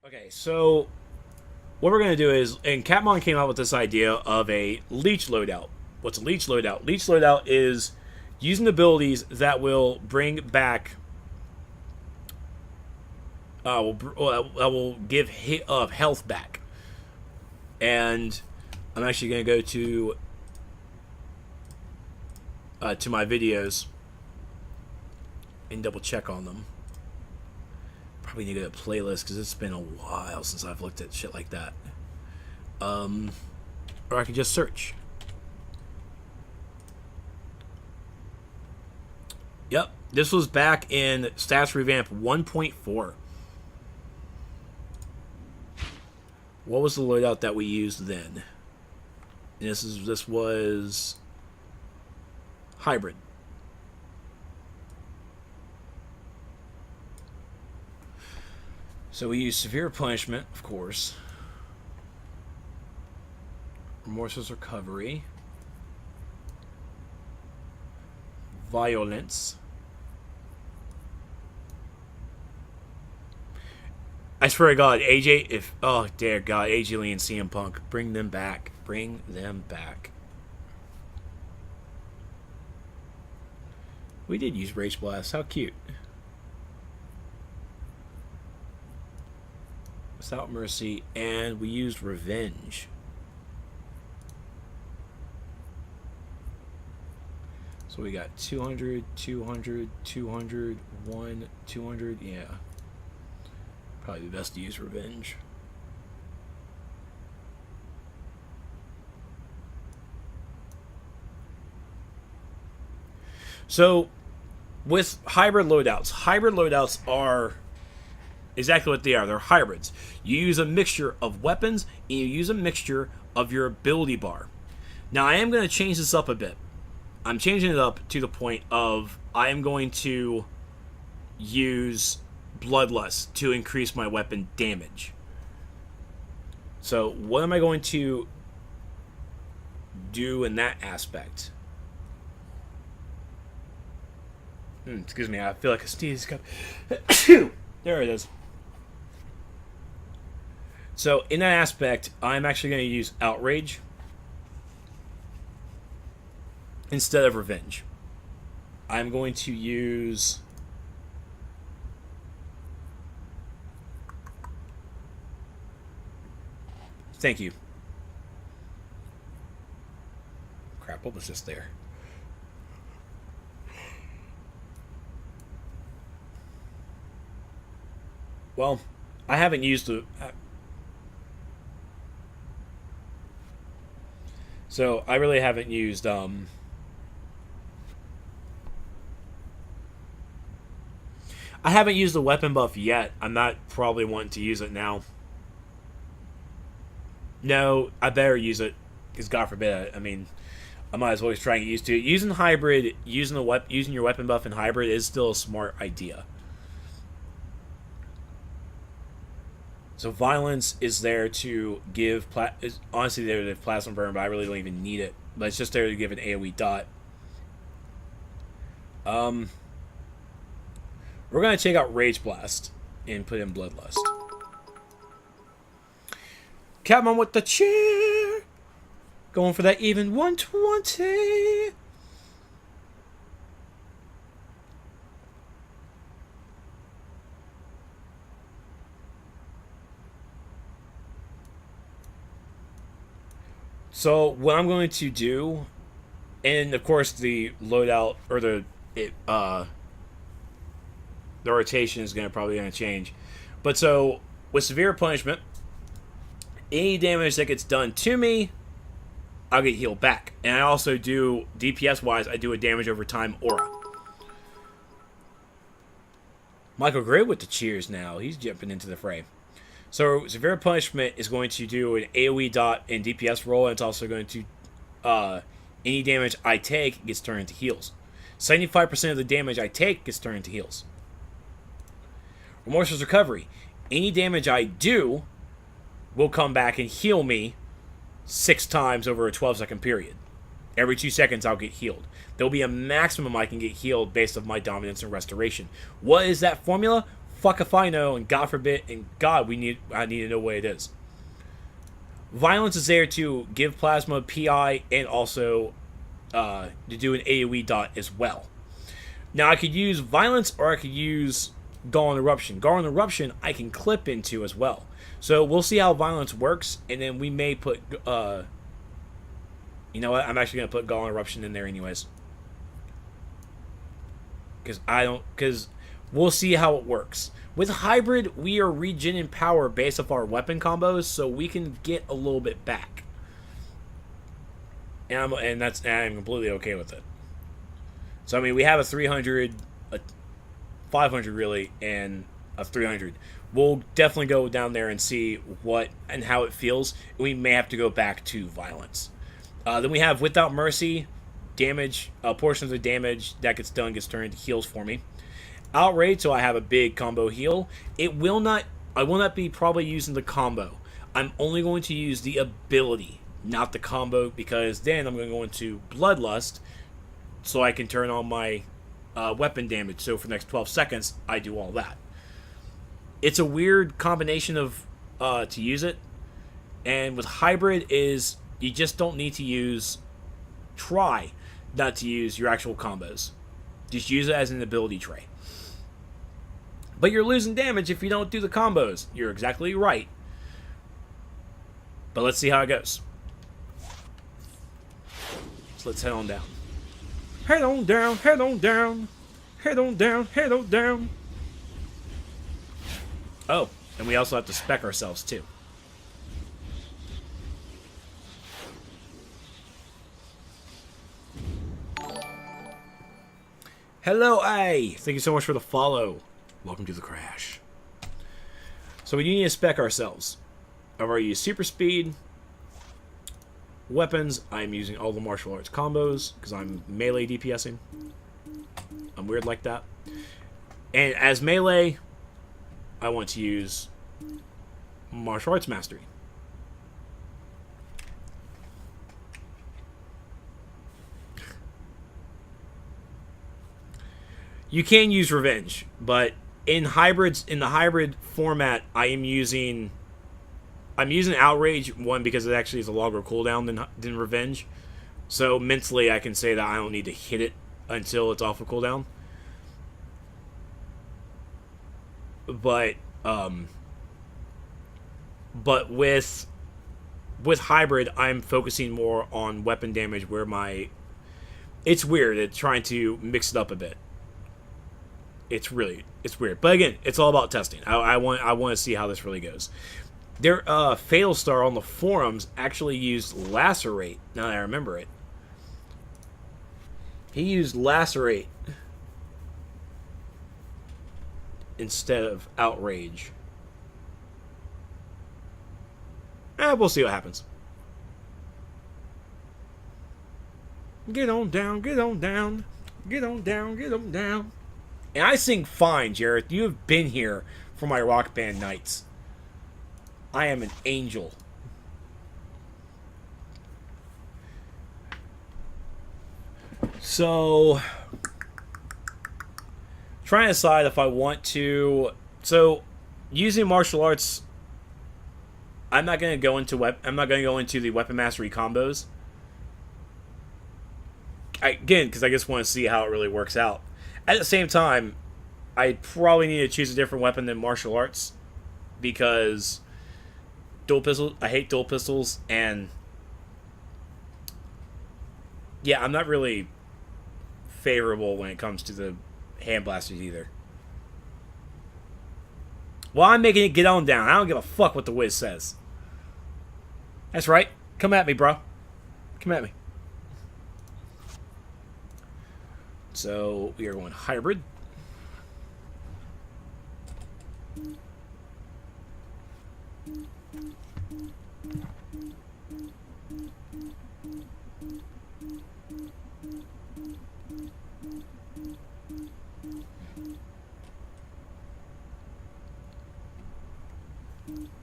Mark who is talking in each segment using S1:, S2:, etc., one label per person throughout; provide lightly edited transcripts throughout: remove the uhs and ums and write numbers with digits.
S1: Okay, so what we're going to do is, and Catmon came out with this idea of a Leech Loadout. What's a Leech Loadout? Leech Loadout is using abilities that will bring back, will give health back. And I'm actually going to go to my videos and double check on them. Probably need to go to playlist because it's been a while since I've looked at shit like that. Or I can just search. Yep, this was back in Stats Revamp 1.4. What was the loadout that we used then? And this was Hybrid. So we use Severe Punishment, of course. Remoreless Recovery. Violence. I swear to God, AJ, oh dear God, AJ Lee and CM Punk, bring them back. Bring them back. We did use Rage Blast. How cute. Without Mercy, and we used Revenge. So we got 200, 200, 200, 1, 200, yeah. Probably the best to use Revenge. So, with hybrid loadouts are exactly what they are. They're hybrids. You use a mixture of weapons, and you use a mixture of your ability bar. Now, I am going to change this up a bit. I'm changing it up to the point of I am going to use Bloodlust to increase my weapon damage. So, what am I going to do in that aspect? Excuse me, I feel like a sneeze. There it is. So, in that aspect, I'm actually going to use Outrage instead of Revenge. I'm going to use... Thank you. Crap, what was just there? Well, I haven't used the... So, I really haven't used... I haven't used the weapon buff yet. I'm not probably wanting to use it now. No, I better use it. Because God forbid, I mean, I might as well try and get used to it. Using hybrid, using your weapon buff in hybrid is still a smart idea. So violence is there to give... honestly, there to give Plasma Burn, but I really don't even need it. But it's just there to give an AoE dot. We're going to take out Rage Blast and put in Bloodlust. Catmon with the chair. Going for that even 120. So what I'm going to do, and of course the loadout or the rotation is probably going to change. But so with Severe Punishment, any damage that gets done to me, I'll get healed back. And I also do, DPS wise, I do a damage over time aura. Michael Gray with the cheers now. He's jumping into the fray. So Severe Punishment is going to do an AoE dot and DPS roll, and it's also going to any damage I take gets turned into heals. 75% of the damage I take gets turned into heals. Remoreless Recovery. Any damage I do will come back and heal me 6 times over a 12-second period. Every 2 seconds, I'll get healed. There'll be a maximum I can get healed based on my dominance and restoration. What is that formula? Fuck if I know, and God forbid, and God, I need to know what it is. Violence is there to give Plasma PI and also to do an AoE dot as well. Now I could use Violence or I could use Gall and Eruption. Gall and Eruption I can clip into as well. So we'll see how Violence works, and then we may put... you know what? I'm actually going to put Gall and Eruption in there anyways. Because we'll see how it works. With Hybrid, we are regenerating power based off our weapon combos, so we can get a little bit back. And I'm completely okay with it. So, I mean, we have a 300, a 500 really, and a 300. We'll definitely go down there and see what and how it feels. We may have to go back to Violence. Then we have Without Mercy, damage, portions of damage that gets done gets turned into heals for me. Outrage, so I have a big combo heal. I will not be probably using the combo. I'm only going to use the ability, not the combo, because then I'm going to go into Bloodlust, so I can turn on my weapon damage. So for the next 12 seconds, I do all that. It's a weird combination of to use it, and with Hybrid is you just don't need to use. Try not to use your actual combos. Just use it as an ability tray. But you're losing damage if you don't do the combos. You're exactly right. But let's see how it goes. So let's head on down. Head on down, head on down. Head on down, head on down. Oh, and we also have to spec ourselves too. Hello, A. Thank you so much for the follow. Welcome to the crash. So we do need to spec ourselves. I've already used super speed. Weapons, I'm using all the martial arts combos because I'm melee DPSing. I'm weird like that. And as melee, I want to use martial arts mastery. You can use revenge, but in the hybrid format, I'm using outrage, one because it actually is a longer cooldown than revenge. So mentally I can say that I don't need to hit it until it's off of cooldown. But with hybrid, I'm focusing more on weapon damage where it's weird. It's trying to mix it up a bit. It's weird. But again, it's all about testing. I want to see how this really goes. Their Fatal Star on the forums actually used Lacerate. Now that I remember it. He used Lacerate instead of Outrage. We'll see what happens. Get on down, get on down. Get on down, get on down. And I sing fine, Jareth. You have been here for my rock band nights. I am an angel. So, trying to decide if I want to. So, using martial arts, I'm not going to go into the weapon mastery combos. Again, because I just want to see how it really works out. At the same time, I probably need to choose a different weapon than martial arts because dual pistols. I hate dual pistols, and yeah, I'm not really favorable when it comes to the hand blasters either. Well, I'm making it get on down. I don't give a fuck what the Wiz says. That's right. Come at me, bro. Come at me. So we are going hybrid.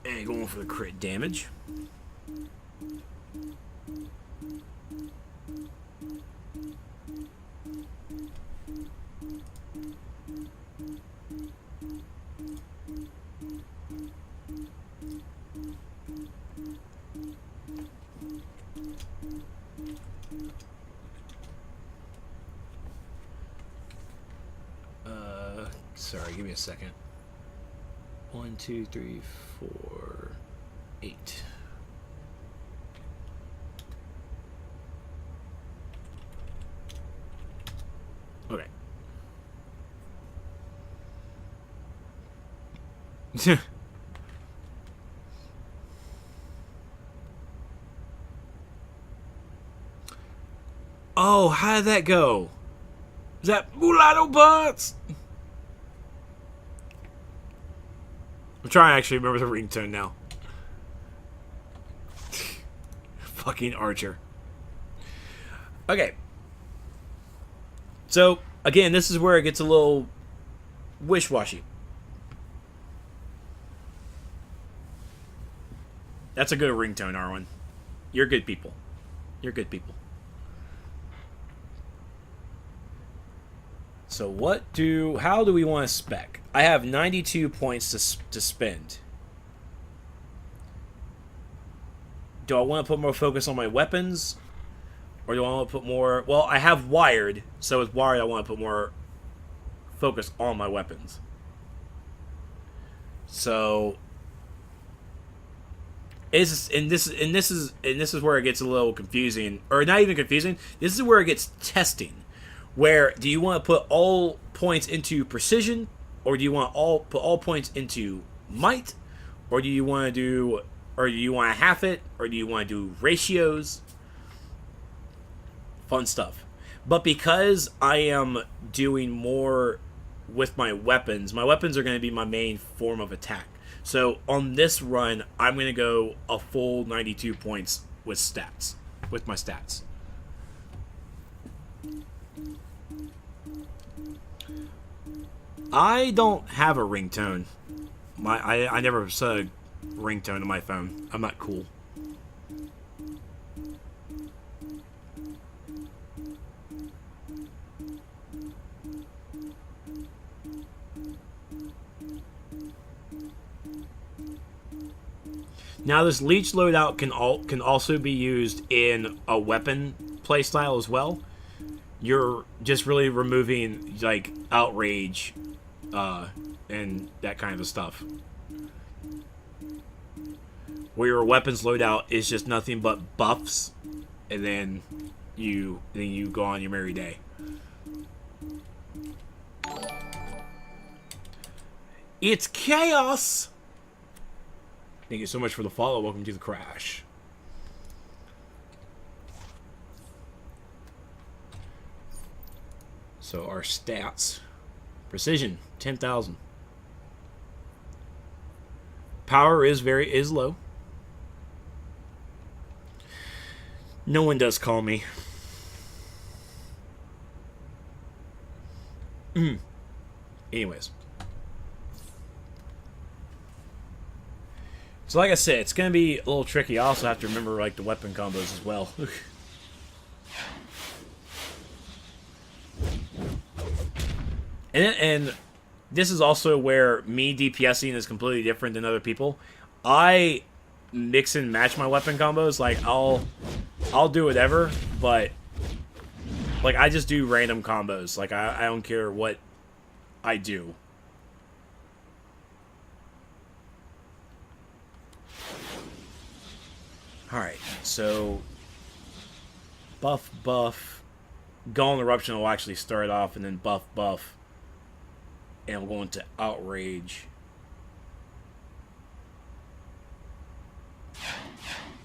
S1: And going for the crit damage. Sorry, give me a second. 1, 2, 3, 4, 8. Okay. Oh, how did that go? Is that mulatto butts? I'm trying to actually remember the ringtone now. Fucking Archer. Okay. So, again, this is where it gets a little wish-washy. That's a good ringtone, Arwen. You're good people. You're good people. So how do we want to spec? I have 92 points to spend. Do I want to put more focus on my weapons? Or do I want to put more... Well, I have wired, so with wired I want to put more focus on my weapons. So... this is where it gets a little confusing. Or not even confusing. This is where it gets testing. Where do you want to put all points into precision, or do you want to put all points into might, or do you want to half it, or do you want to do ratios? Fun stuff. But because I am doing more with my weapons are going to be my main form of attack. So on this run, I'm going to go a full 92 points with my stats. I don't have a ringtone. I never set a ringtone to my phone. I'm not cool. Now this Leech Loadout can also be used in a weapon playstyle as well. You're just really removing like outrage and that kind of stuff. Where your weapons loadout is just nothing but buffs, and then you go on your merry day. It's chaos! Thank you so much for the follow. Welcome to the crash. So our stats. Precision, 10,000. Power is low. No one does call me. Anyways. So like I said, it's going to be a little tricky. I also have to remember like the weapon combos as well. And this is also where me DPSing is completely different than other people. I mix and match my weapon combos. Like I'll do whatever, but like I just do random combos. Like I don't care what I do. Alright, so buff. Golem Eruption will actually start off, and then buff. And we'll go into outrage.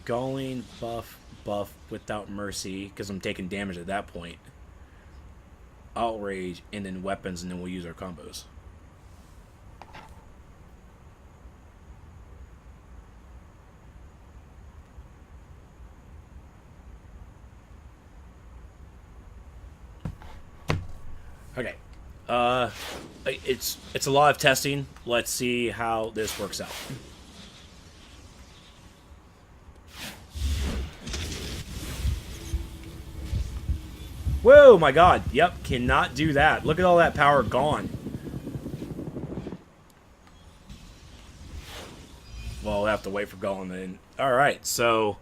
S1: Galling, buff without mercy, because I'm taking damage at that point. Outrage, and then weapons, and then we'll use our combos. Okay. It's a lot of testing. Let's see how this works out. Whoa, my god. Yep, cannot do that. Look at all that power gone. Well, we'll have to wait for Golem then. Alright, so...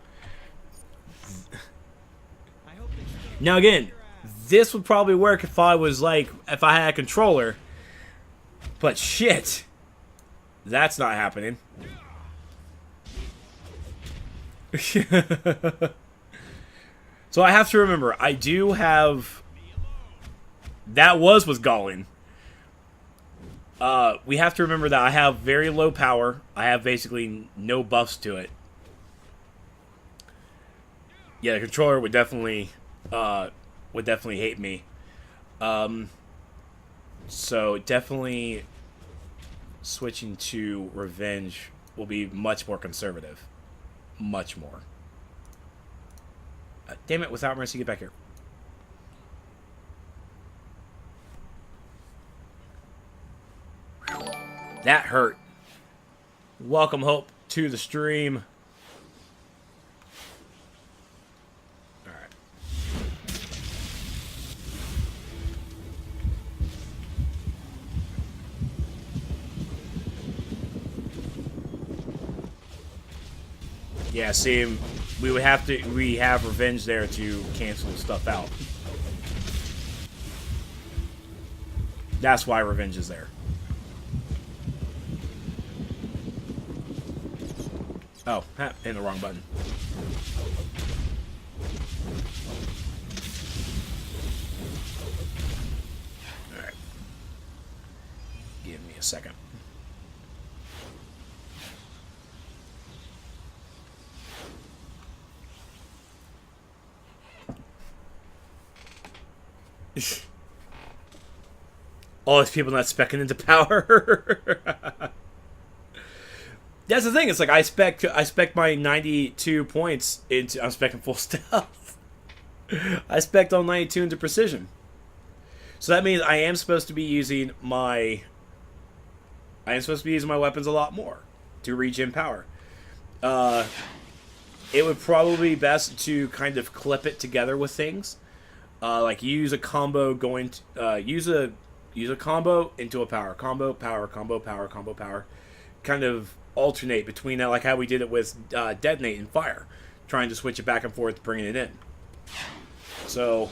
S1: Now again, this would probably work if I had a controller. But shit! That's not happening. So I have to remember, I do have... That was galling. We have to remember that I have very low power. I have basically no buffs to it. Yeah, the controller would definitely hate me. So definitely switching to Revenge will be much more conservative. Much more. Damn it, without mercy, get back here. That hurt. Welcome, Hope, to the stream. Alright. Yeah, see, we have Revenge there to cancel stuff out. That's why Revenge is there. Oh, hit the wrong button. Alright. Give me a second. All these people not speccing into power. That's the thing. It's like I spec my 92 points into. I'm specking full stuff. I spec'd all 92 into precision. So that means I am supposed to be using my. I am supposed to be using my weapons a lot more to regen power. It would probably be best to kind of clip it together with things. Like use a combo going to, use a combo into a power, combo power, combo power, combo power, kind of alternate between that, like how we did it with Detonate and Fire, trying to switch it back and forth, bringing it in. So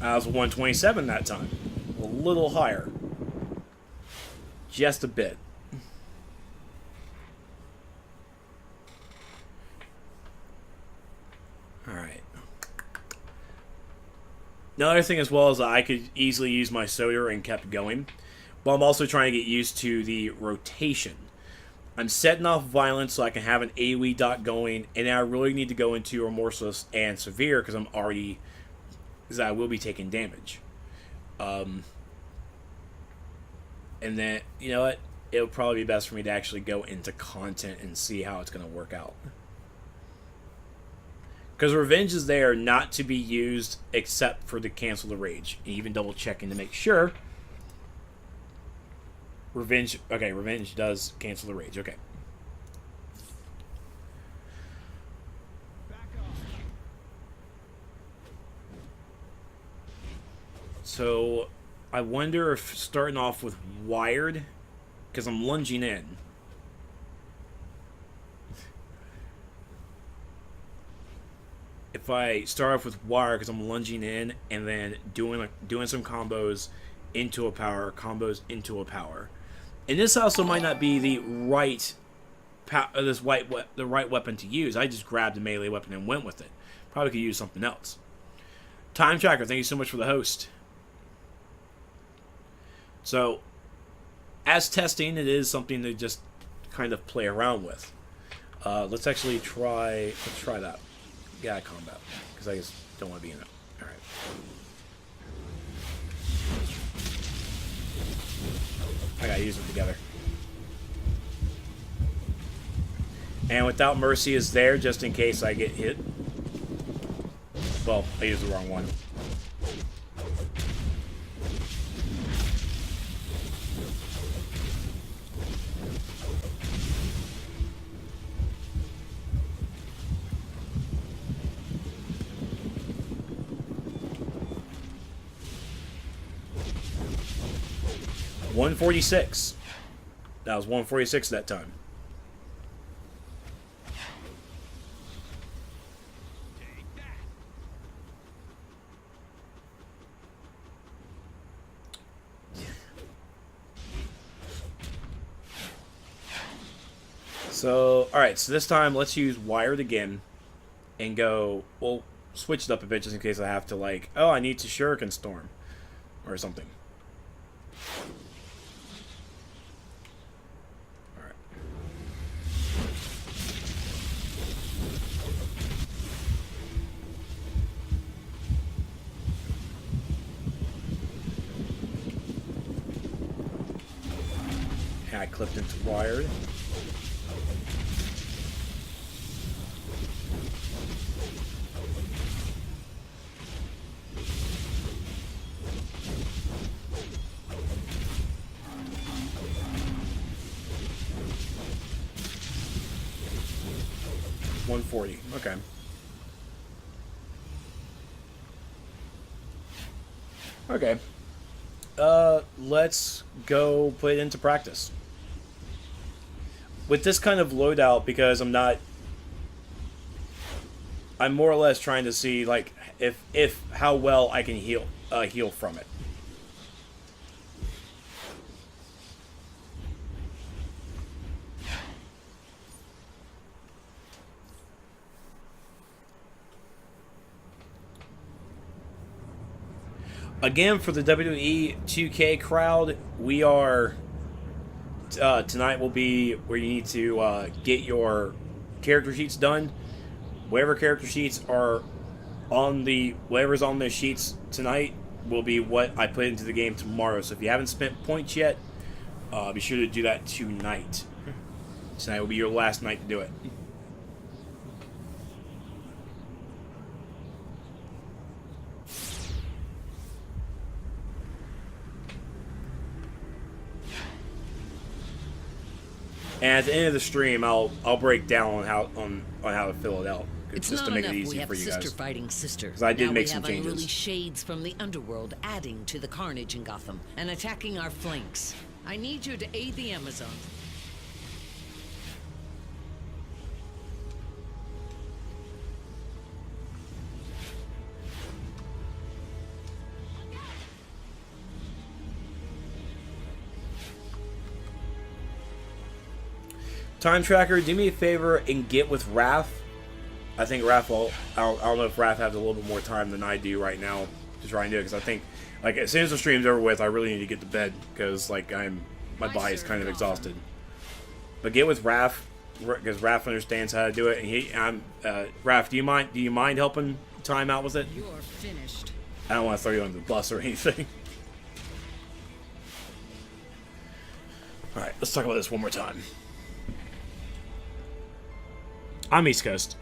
S1: I was 127 that time. A little higher. Just a bit. Alright. Another thing as well is that I could easily use my soda and kept going. But I'm also trying to get used to the rotation. I'm setting off Violence so I can have an AoE dot going. And now I really need to go into Remoreless and Severe because I'm already... because I will be taking damage. And then, you know what? It'll probably be best for me to actually go into content and see how it's going to work out. Because Revenge is there not to be used except for to cancel the rage. And even double checking to make sure. Revenge, okay, Revenge does cancel the rage, okay. So, I wonder if starting off with Wired, because I'm lunging in. If I start off with Wired, because I'm lunging in, and then doing some combos into a power, combos into a power. And this also might not be the right weapon to use. I just grabbed a melee weapon and went with it. Probably could use something else. Time Tracker, thank you so much for the host. So, as testing, it is something to just kind of play around with. Let's actually try that. Get out of combat, because I just don't want to be in it. Alright. I gotta use them together. And Without Mercy is there just in case I get hit. Well, I used the wrong one. 146. That was 146 that time. So, alright, so this time let's use Wired again and go, we'll switch it up a bit just in case I have to, like, oh, I need to Shuriken Storm or something. Alright. I clipped into Wired. $140. Okay. Okay. Let's go put it into practice. With this kind of loadout, because I'm more or less trying to see, like, if how well I can heal from it. Again, for the WWE 2K crowd, we are... tonight will be where you need to get your character sheets done. Whatever character sheets are on the... Whatever's on those sheets tonight will be what I put into the game tomorrow. So if you haven't spent points yet, be sure to do that tonight. Tonight will be your last night to do it. And at the end of the stream, I'll break down on how to fill it out, just to make it easy for you guys.
S2: Sister fighting sister.
S1: Because I did make some changes.
S2: Unruly shades from the underworld adding to the carnage in Gotham and attacking our flanks. I need you to aid the Amazon.
S1: Time Tracker, do me a favor and get with Raph. I think Raph will... I don't know if Raph has a little bit more time than I do right now to try and do it, because I think, like, as soon as the stream's over with, I really need to get to bed, because, like, my body's kind of exhausted. But get with Raph, because Raph understands how to do it, and Raph, do you mind helping Time out with it?
S2: You're finished.
S1: I don't want to throw you under the bus or anything. Alright, let's talk about this one more time. I'm East Coast.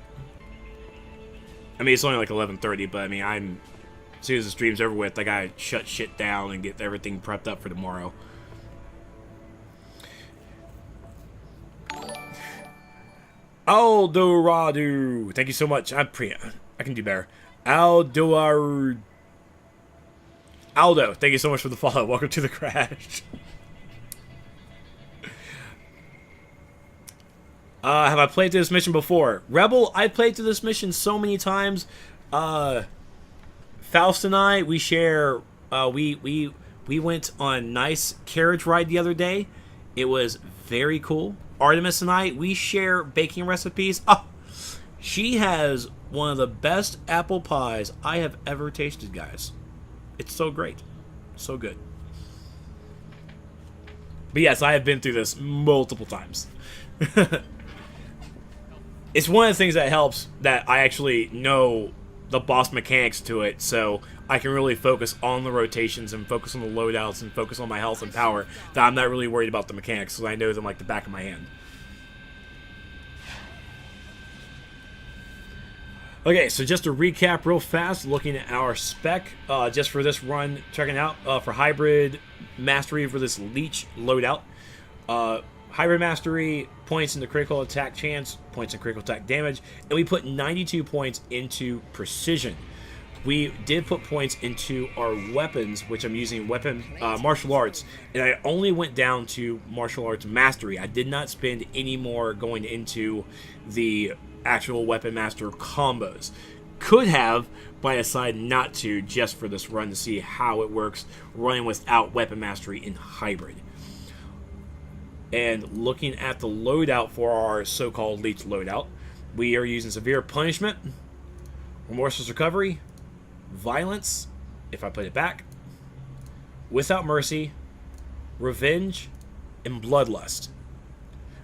S1: I mean, it's only like 11:30, but I mean, as soon as the stream's over with, I gotta shut shit down and get everything prepped up for tomorrow. Aldoradu, thank you so much. I can do better. Aldo, thank you so much for the follow. Welcome to the crash. Have I played through this mission before? Rebel, I played through this mission so many times. Faust and I, we share, we went on a nice carriage ride the other day. It was very cool. Artemis and I, we share baking recipes. Oh, she has one of the best apple pies I have ever tasted, guys. It's so great. So good. But yes, I have been through this multiple times. It's one of the things that helps that I actually know the boss mechanics to it, so I can really focus on the rotations and focus on the loadouts and focus on my health and power, that I'm not really worried about the mechanics, because I know them like the back of my hand. Okay, so just to recap real fast, looking at our spec, just for this run, checking out for Hybrid Mastery for this Leech Loadout. Hybrid Mastery, points into critical attack chance, points in critical attack damage, and we put 92 points into precision. we did put points into our weapons, which I'm using weapon martial arts, and I only went down to martial arts mastery. I did not spend any more going into the actual weapon master combos. Could have, but I decided not to, just for this run to see how it works running without weapon mastery in hybrid. And looking at the loadout for our so-called Leech Loadout, we are using Severe Punishment, Remoreless Recovery, Violence, if I put it back, Without Mercy, Revenge, and Bloodlust.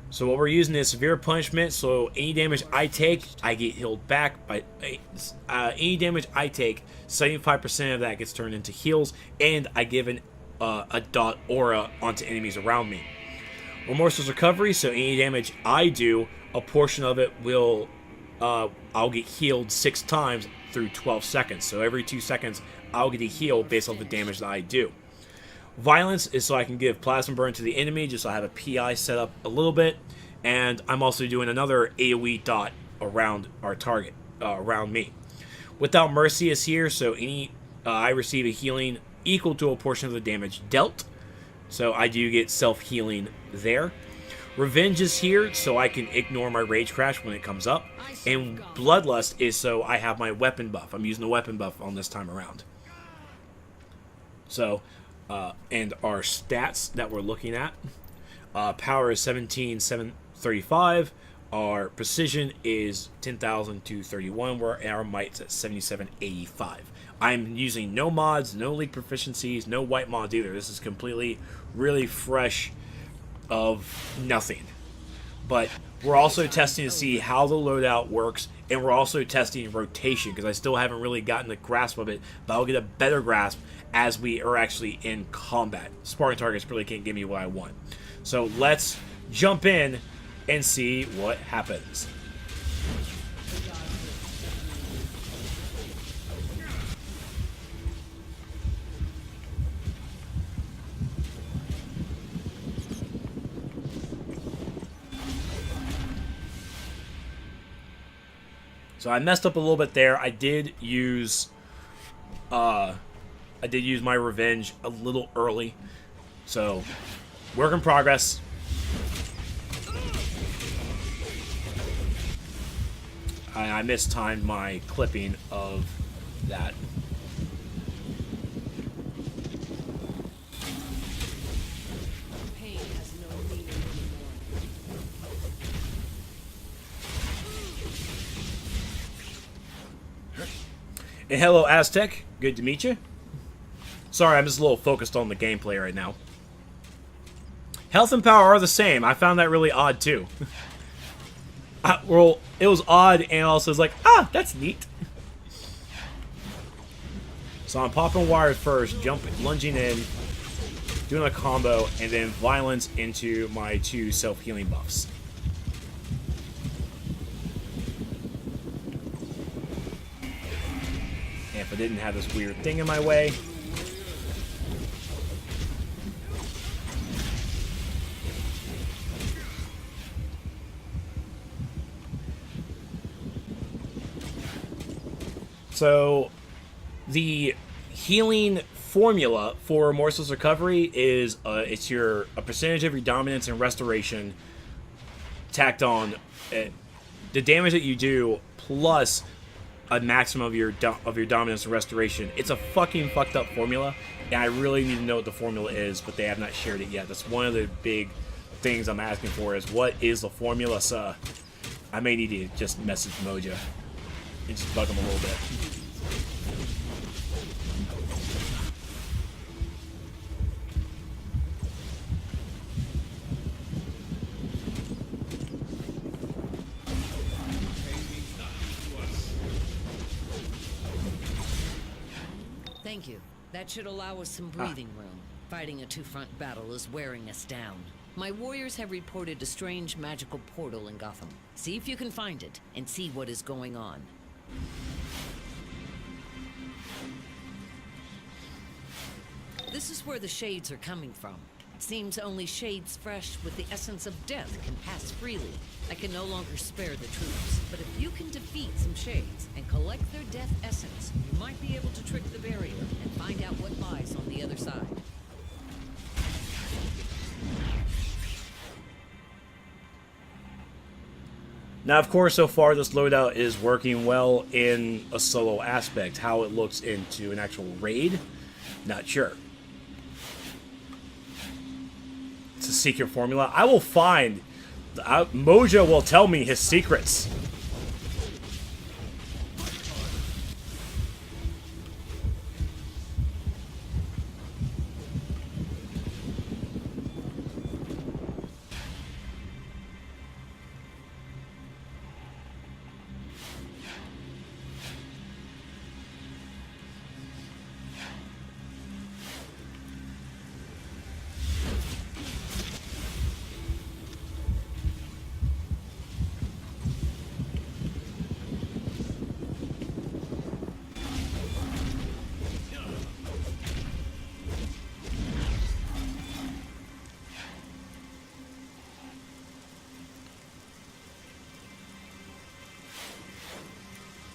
S1: So what we're using is Severe Punishment, so any damage I take, I get healed back. By any damage I take, 75% of that gets turned into heals, and I give a dot aura onto enemies around me. Remorseless Recovery, so any damage I do, a portion of it will, I'll get healed 6 times through 12 seconds. So every 2 seconds, I'll get a heal based on the damage that I do. Violence is so I can give Plasma Burn to the enemy, just so I have a PI set up a little bit. And I'm also doing another AoE dot around our target, around me. Without Mercy is here, so I receive a healing equal to a portion of the damage dealt. So I do get self-healing there. Revenge is here, so I can ignore my Rage Crash when it comes up. And Bloodlust is so I have my weapon buff. I'm using a weapon buff on this time around. So, and our stats that we're looking at. Power is 17,735. Our precision is 10,231, where our might's at 7,785. I'm using no mods, no league proficiencies, no white mods either. This is completely, really fresh of nothing. But we're also testing to see how the loadout works, and we're also testing rotation, because I still haven't really gotten the grasp of it, but I'll get a better grasp as we are actually in combat. Sparring Targets really can't give me what I want. So let's jump in and see what happens. So I messed up a little bit there. I did use my revenge a little early. So, work in progress. I mistimed my clipping of that. And hello, Aztec. Good to meet you. Sorry, I'm just a little focused on the gameplay right now. Health and power are the same. I found that really odd, too. Well, it was odd, and also was like, that's neat. So I'm popping wires first, lunging in, doing a combo, and then violence into my 2 self-healing buffs. And if I didn't have this weird thing in my way... So, the healing formula for Remorseless Recovery is it's a percentage of your dominance and restoration tacked on the damage that you do plus a maximum of your dominance and restoration. It's a fucking fucked up formula, and I really need to know what the formula is, but they have not shared it yet. That's one of the big things I'm asking for is what is the formula, so I may need to just message Moja and just bug him a little bit.
S2: Thank you. That should allow us some breathing room. Fighting a two-front battle is wearing us down. My warriors have reported a strange magical portal in Gotham. See if you can find it, and see what is going on. This is where the shades are coming from. seems only shades fresh with the essence of death can pass freely. I can no longer spare the troops, but if you can defeat some shades and collect their death essence, you might be able to trick the barrier and find out what lies on the other side.
S1: Now, of course, so far this loadout is working well in a solo aspect. How it looks into an actual raid, not sure. It's a secret formula. I will find... Mojo will tell me his secrets.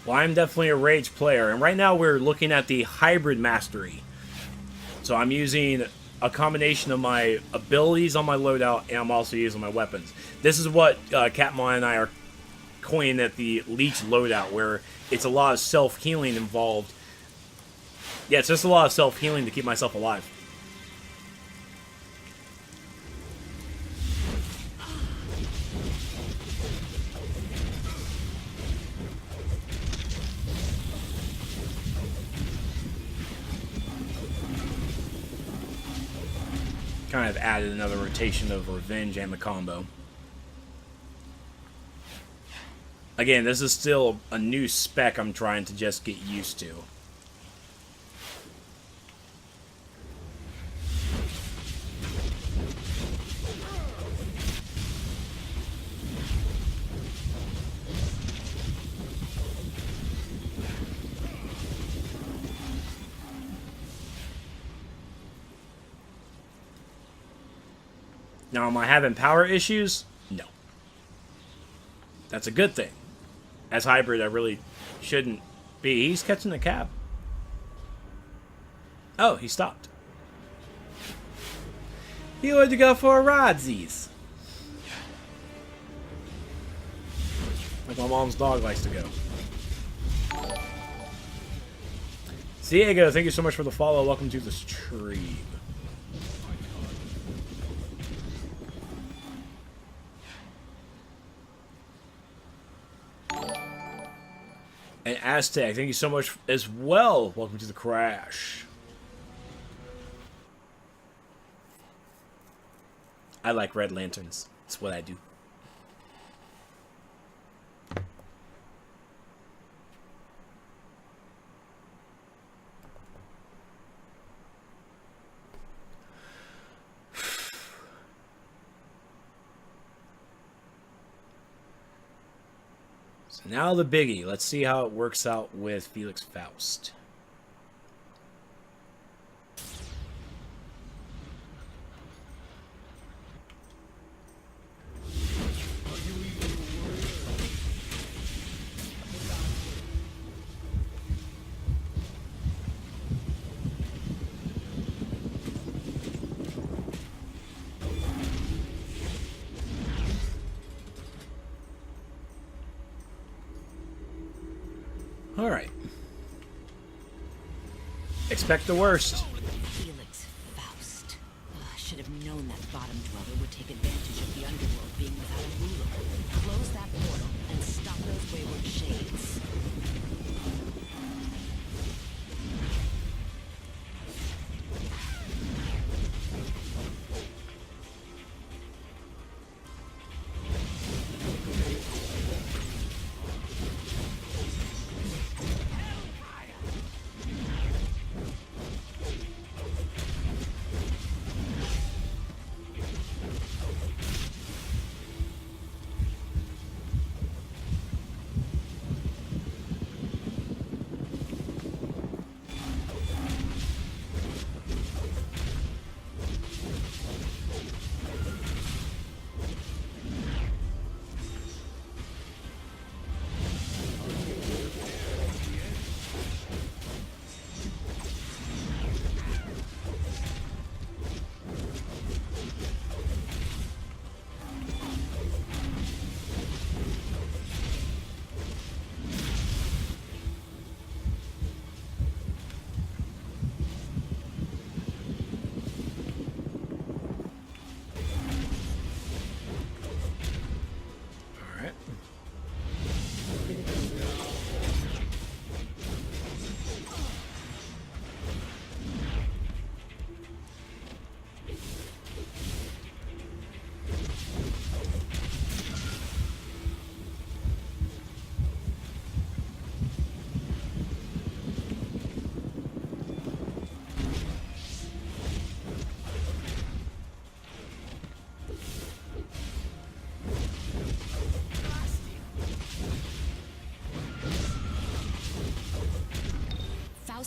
S1: Well, I'm definitely a rage player, and right now we're looking at the Hybrid Mastery. So I'm using a combination of my abilities on my loadout, and I'm also using my weapons. This is what Catmon and I are coining at the Leech Loadout, where it's a lot of self-healing involved. Yeah, it's just a lot of self-healing to keep myself alive. Kind of added another rotation of revenge and the combo. Again, this is still a new spec I'm trying to just get used to. Now, am I having power issues? No. That's a good thing. As Hybrid, I really shouldn't be. He's catching the cab. Oh, he stopped. He wanted to go for a rodsies. Like my mom's dog likes to go. Diego, thank you so much for the follow. Welcome to the stream. And Aztec, thank you so much as well. Welcome to the crash. I like red lanterns. That's what I do. Now the biggie. Let's see how it works out with Felix Faust. All right. Expect the worst.
S3: Felix Faust. I should have known that bottom dweller would take advantage of the underworld being without a ruler. Close that portal and stop those wayward shades.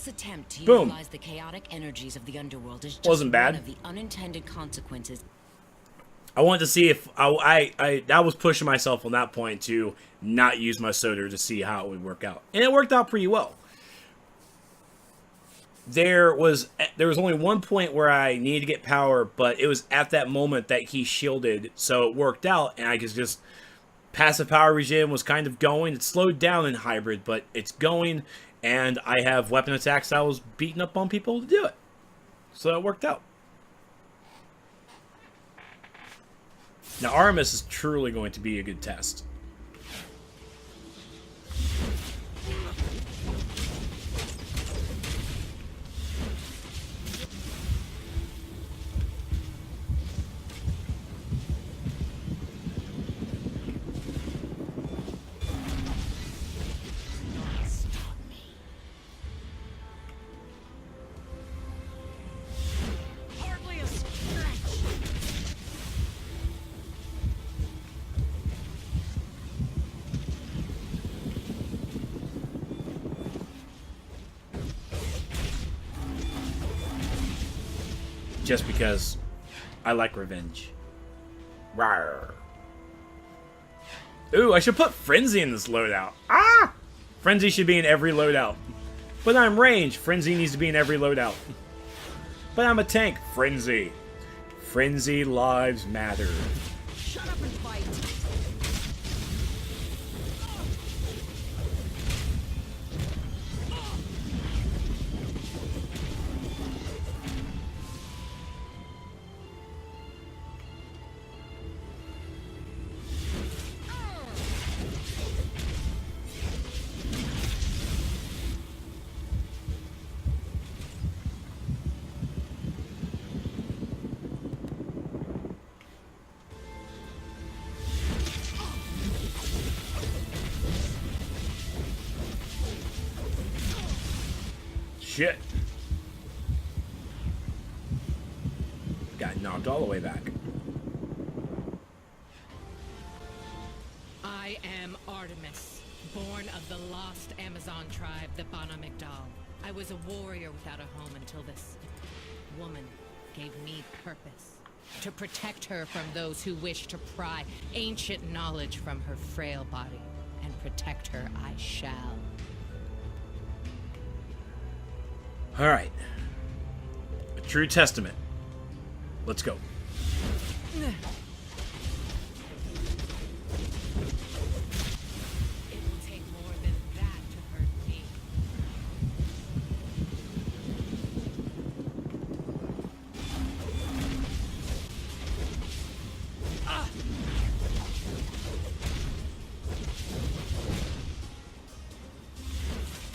S3: This attempt to
S1: Boom.
S3: utilize the chaotic energies of the underworld is just
S1: Wasn't bad.
S3: one of the unintended consequences.
S1: I wanted to see if I was pushing myself on that point to not use my soda to see how it would work out, and it worked out pretty well. There was only one point where I needed to get power, but it was at that moment that he shielded, so it worked out, and I could just passive power regime was kind of going. It slowed down in hybrid, but it's going, and I have weapon attacks that I was beating up on people to do it, so it worked out. Now, Artemis is truly going to be a good test. Just because I like revenge. Rawr. Ooh, I should put Frenzy in this loadout. Ah! Frenzy should be in every loadout. But I'm range. Frenzy needs to be in every loadout. But I'm a tank. Frenzy. Frenzy lives matter.
S3: Shut up and fight.
S1: Shit. Got knocked all the way back.
S4: I am Artemis, born of the lost Amazon tribe, the Bana Migdal. I was a warrior without a home until this woman gave me purpose. To protect her from those who wish to pry ancient knowledge from her frail body. And protect her I shall.
S1: Alright. A true testament. Let's go.
S4: It will take more than that to hurt me.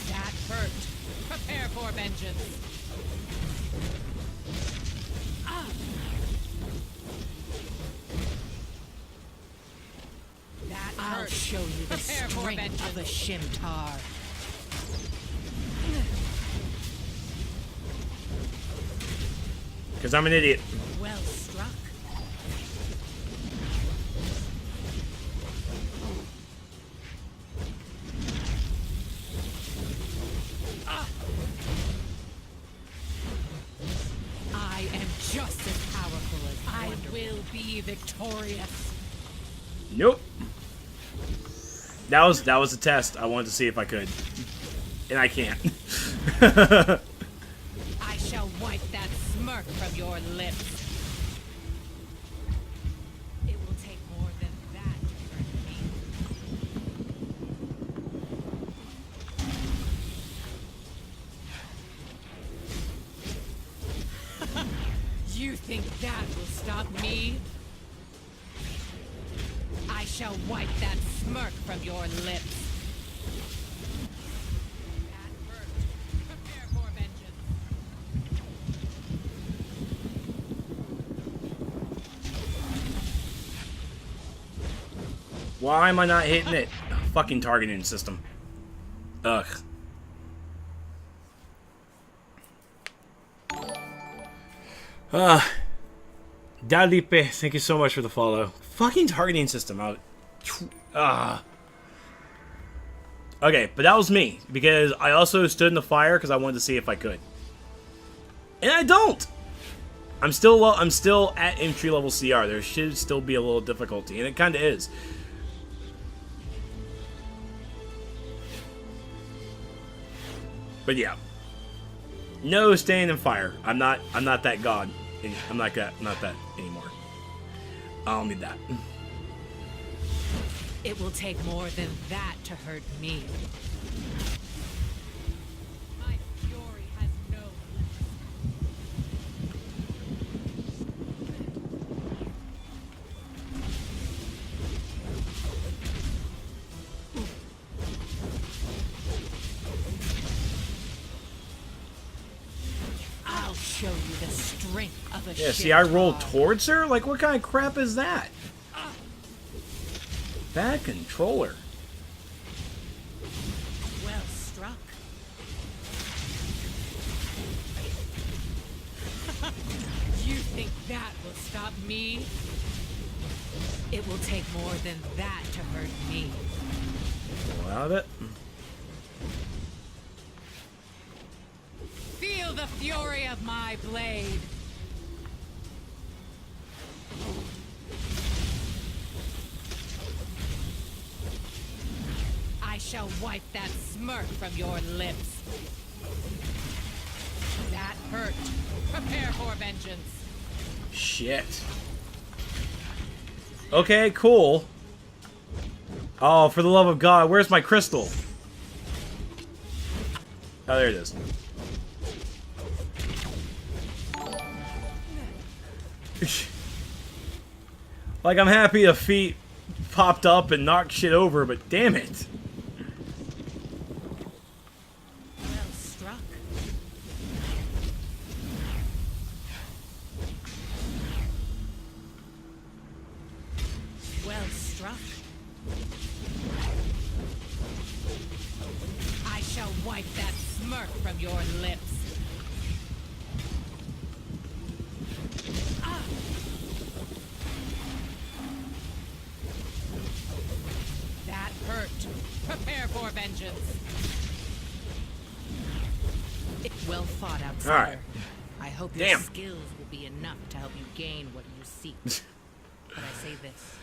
S4: That hurt. Prepare for vengeance. That
S2: I'll
S4: hurt.
S2: show you the
S4: Prepare for
S2: strength of a
S4: vengeance.
S2: Shimtar.
S1: Because I'm an idiot.
S2: Well struck.
S4: I am just as powerful as I will be victorious.
S1: Nope. That was a test. I wanted to see if I could. And I can't.
S4: I shall wipe that smirk from your lips. It will take more than that to hurt me. You think that will stop me? I shall wipe that smirk from your lips. That hurt. Prepare for vengeance.
S1: Why am I not hitting it? Fucking targeting system. Ugh. Dalipe, thank you so much for the follow. Fucking targeting system. Okay, but that was me, because I also stood in the fire because I wanted to see if I could. And I don't! I'm still at entry level CR. There should still be a little difficulty, and it kind of is. But yeah. No staying in fire. I'm not that god. I'm not that anymore. I don't need that.
S4: It will take more than that to hurt me. My fury has no I'll show you the strength of a
S1: Yeah, see, I
S4: ship
S1: rolled
S4: dog.
S1: towards her? Like, what kind of crap is that? Bad controller.
S4: Well struck. You think that will stop me? It will take more than that to hurt me.
S1: Pull out of it.
S4: Feel the fury of my blade. I shall wipe that smirk from your lips. That hurt. Prepare for vengeance.
S1: Shit. Okay, cool. Oh, for the love of God, where's my crystal? Oh, there it is. Like, I'm happy the feet popped up and knocked shit over, but damn it.
S4: Well struck. Well struck. I shall wipe that smirk from your lips. Ah! That hurt. Prepare for vengeance. Well fought, outsider.
S1: All right.
S4: I hope your
S1: Damn.
S4: skills will be enough to help you gain what you seek. But I say this.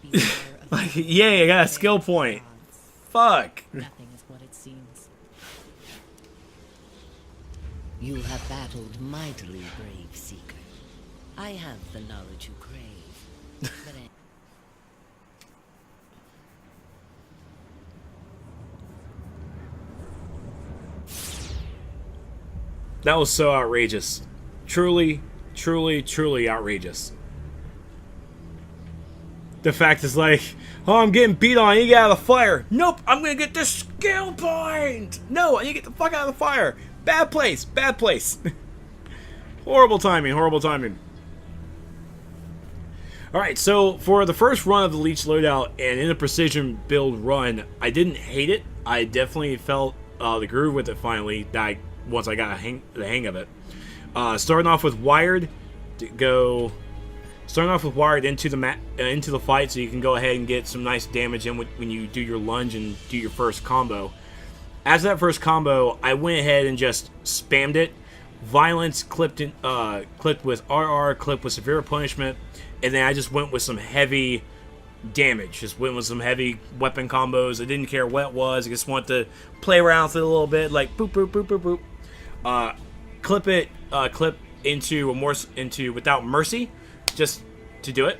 S4: Beware of
S1: Like, yay, I got a skill point.
S4: odds.
S1: Fuck.
S4: Nothing is what it seems.
S2: You have battled mightily, brave seeker. I have the knowledge you crave. But
S1: That was so outrageous. Truly, truly, truly outrageous. The fact is like, oh, I'm getting beat on, you get out of the fire. Nope, I'm gonna get this skill point. No, I need to get the fuck out of the fire. Bad place, bad place. Horrible timing, horrible timing. Alright, so for the first run of the Leech Loadout and in a precision build run, I didn't hate it. I definitely felt the groove with it finally, once I got the hang of it. Starting off with wired into the fight, so you can go ahead and get some nice damage in when you do your lunge and do your first combo. After that first combo, I went ahead and just spammed it. Violence clipped with RR, clipped with severe punishment, and then I just went with some heavy damage. Just went with some heavy weapon combos. I didn't care what it was. I just wanted to play around with it a little bit, like boop boop boop boop boop. Clip into Without Mercy, just to do it,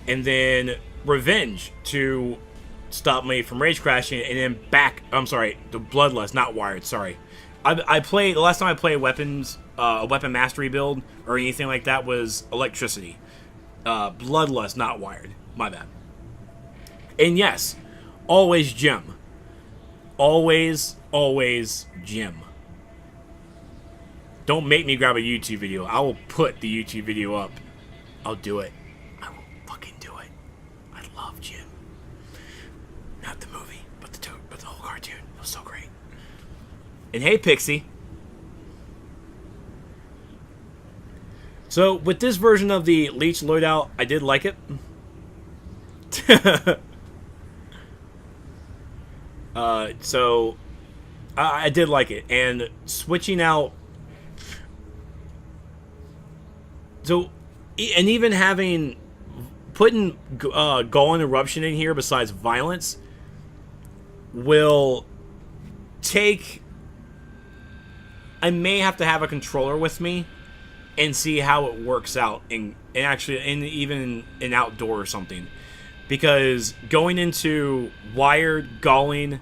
S1: and then Revenge to stop me from rage crashing, and then the Bloodlust, not wired. Sorry, the last time I played weapons, a weapon mastery build or anything like that was electricity. Bloodlust, not wired. My bad. And yes, always gem. Always gem. Don't make me grab a YouTube video. I will put the YouTube video up. I'll do it. I will fucking do it. I love Jim. Not the movie, but the whole cartoon. It was so great. And hey, Pixie. So, with this version of the Leech Loadout, I did like it. So I did like it, and switching out. So, and even putting Gall and Eruption in here besides Violence will take. I may have to have a controller with me and see how it works out, and actually, even in outdoor or something, because going into Wired, Galling,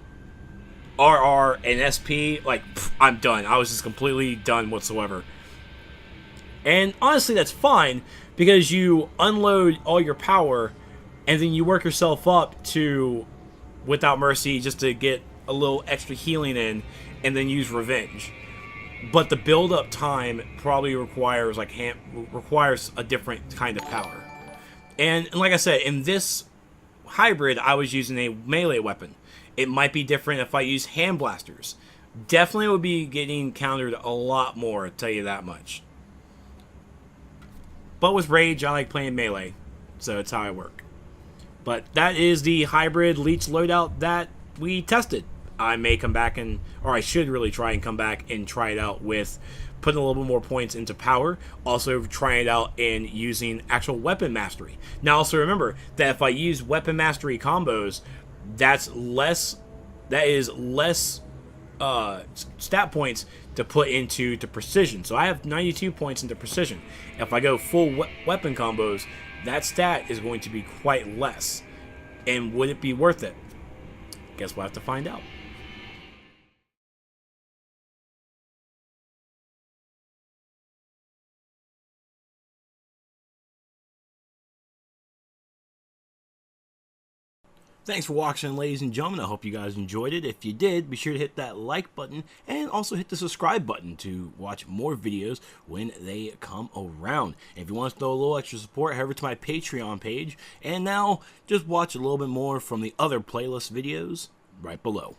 S1: RR, and SP, like, I'm done. I was just completely done whatsoever. And honestly, that's fine, because you unload all your power, and then you work yourself up to Without Mercy just to get a little extra healing in, and then use Revenge. But the build-up time probably requires requires a different kind of power. And like I said, in this hybrid, I was using a melee weapon. It might be different if I use hand blasters. Definitely would be getting countered a lot more, I'll tell you that much. But with Rage, I like playing melee, so it's how I work. But that is the hybrid Leech Loadout that we tested. I may come back or I should really try and come back and try it out with putting a little bit more points into power. Also trying it out in using actual weapon mastery. Now also remember that if I use weapon mastery combos, that is less stat points to put into precision. So I have 92 points into precision. If I go full weapon combos, that stat is going to be quite less. And would it be worth it? Guess we'll have to find out. Thanks for watching, ladies and gentlemen. I hope you guys enjoyed it. If you did, be sure to hit that like button and also hit the subscribe button to watch more videos when they come around. And if you want to throw a little extra support, head over to my Patreon page. And now, just watch a little bit more from the other playlist videos right below.